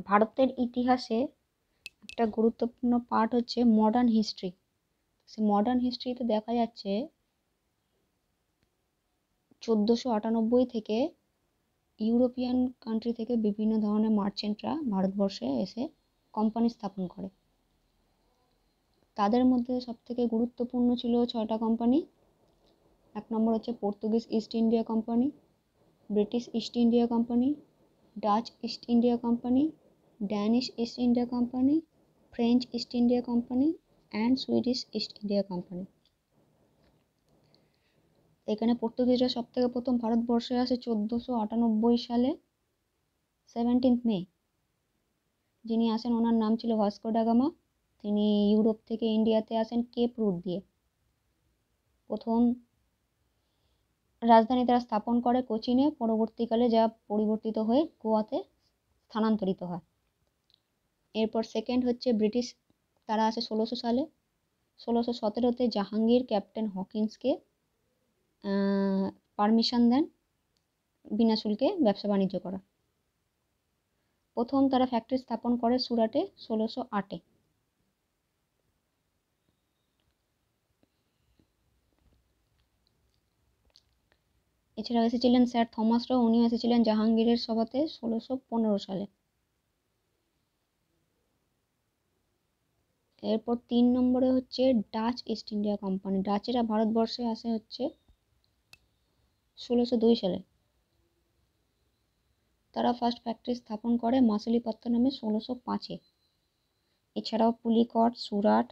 ভারতের ইতিহাসে একটা গুরুত্বপূর্ণ পার্ট হচ্ছে মডার্ন হিস্ট্রি। সে মডার্ন হিস্ট্রিতে দেখা যাচ্ছে 1498 থেকে ইউরোপিয়ান কান্ট্রি থেকে বিভিন্ন ধরনের মার্চেন্টরা ভারতবর্ষে এসে কোম্পানি স্থাপন করে। তাদের মধ্যে সবথেকে গুরুত্বপূর্ণ ছিল 6টা কোম্পানি। 1 নম্বর হচ্ছে Portuguese east India company, British east India company, Dutch east India company, Danish east India company, French east India company and Swedish east India company. এখানে পর্তুগিজরা সব থেকে প্রথম ভারতবর্ষে আসে 1498 সালে 17 মে। যিনি আসেন ওনার নাম ছিল ভাস্কো ডা গামা। তিনি ইউরোপ থেকে ইন্ডিয়াতে আসেন কেপ রুট দিয়ে। প্রথম রাজধানী তারা স্থাপন করে কোচিনে, পরবর্তীকালে যা পরিবর্তিত হয়ে গোয়াতে স্থানান্তরিত হয়। এরপর সেকেন্ড হচ্ছে ব্রিটিশ, তারা আসে 1600 সালে। 1617-তে জাহাঙ্গীর ক্যাপ্টেন হকিন্সকে পারমিশন দেন বিনা শুল্কে ব্যবসা বাণিজ্য করা। প্রথম তারা ফ্যাক্টরি স্থাপন করে সুরাটে 1608-এ। এছাড়াও এসেছিলেন স্যার থমাস র, উনিও এসেছিলেন জাহাঙ্গীরের সভাতে 1615 সালে। এরপর 3 নম্বরে হচ্ছে ডাচ ইস্ট ইন্ডিয়া কোম্পানি। ডাচেরা ভারতবর্ষে আসে হচ্ছে 1602 সালে। তারা ফার্স্ট ফ্যাক্টরি স্থাপন করে মাসুলিপত্তনমে 1605-এ। এছাড়াও পুলিকট, সুরাট,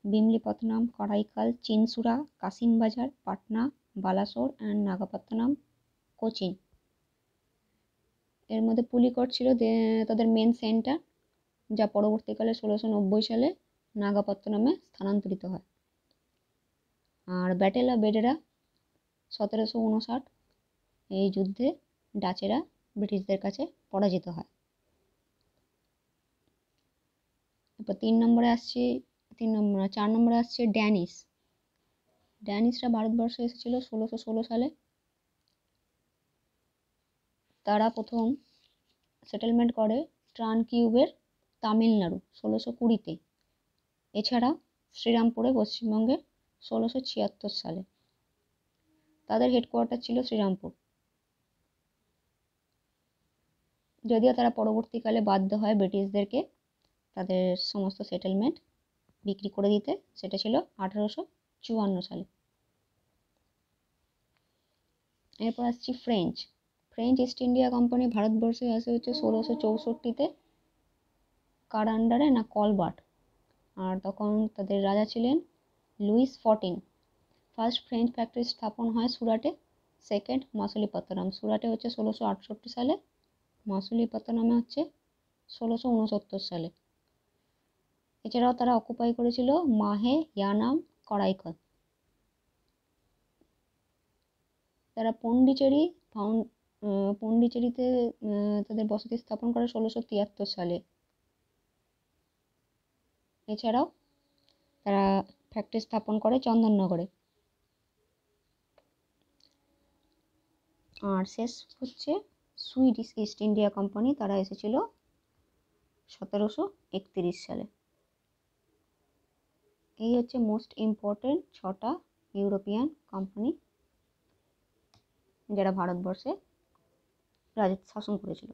বিমলিপত্তনম, করাইকাল, চিনসুরা, কাসিমবাজার, পাটনা, বালাসোর অ্যান্ড নাগাপত্তনম, কোচিন। এর মধ্যে পুলিকট ছিল তাদের মেন সেন্টার, যা পরবর্তীকালে 1690 সালে নাগাপত্তনমে স্থানান্তরিত হয়। আর ব্যাটেল অফ বেডেরা 1759, এই যুদ্ধে ডাচেরা ব্রিটিশদের কাছে পরাজিত হয়। এরপর 4 নম্বরে আসছে ড্যানিশ। ড্যানিশরা ভারতবর্ষে এসেছিল 1616 সালে। তারা প্রথম সেটেলমেন্ট করে ট্রানকিউবের তামিলনাড়ু 1620-তে। এছাড়া শ্রীরামপুরে পশ্চিমবঙ্গে 1676 সালে। তাদের হেডকোয়ার্টার ছিল শ্রীরামপুর। যদিও তারা পরবর্তীকালে বাধ্য হয় ব্রিটিশদেরকে তাদের সমস্ত সেটেলমেন্ট বিক্রি করে দিতে। সেটা ছিল 1854 সালে। এরপর আসছি ফ্রেঞ্চ ইস্ট ইন্ডিয়া কোম্পানি ভারতবর্ষে আসে হচ্ছে 1664-তে। কার আন্ডারে না, কলবার্ট। আর তখন তাদের রাজা ছিলেন লুইস 14। ফার্স্ট ফ্রেঞ্চ ফ্যাক্টরি স্থাপন হয় সুরাটে। সেকেন্ড মাসুলিপত্তনম। সুরাটে হচ্ছে 1668 সালে, মাসুলিপত্তনমে হচ্ছে 1669 সালে। এছাড়াও তারা অকুপাই করেছিল মাহে, ইয়ানাম, করাইকল। তারা পন্ডিচেরিতে তাদের বসতি স্থাপন করে 1673 সালে। এছাড়াও তারা ফ্যাক্টরি স্থাপন করে চন্দননগরে। আর শেষ হচ্ছে সুইডিশ ইস্ট ইন্ডিয়া কোম্পানি। তারা এসেছিল 1731 সালে। এই হচ্ছে মোস্ট ইম্পর্টেন্ট 6টা ইউরোপিয়ান কোম্পানি যারা ভারতবর্ষে শাসন করেছিল।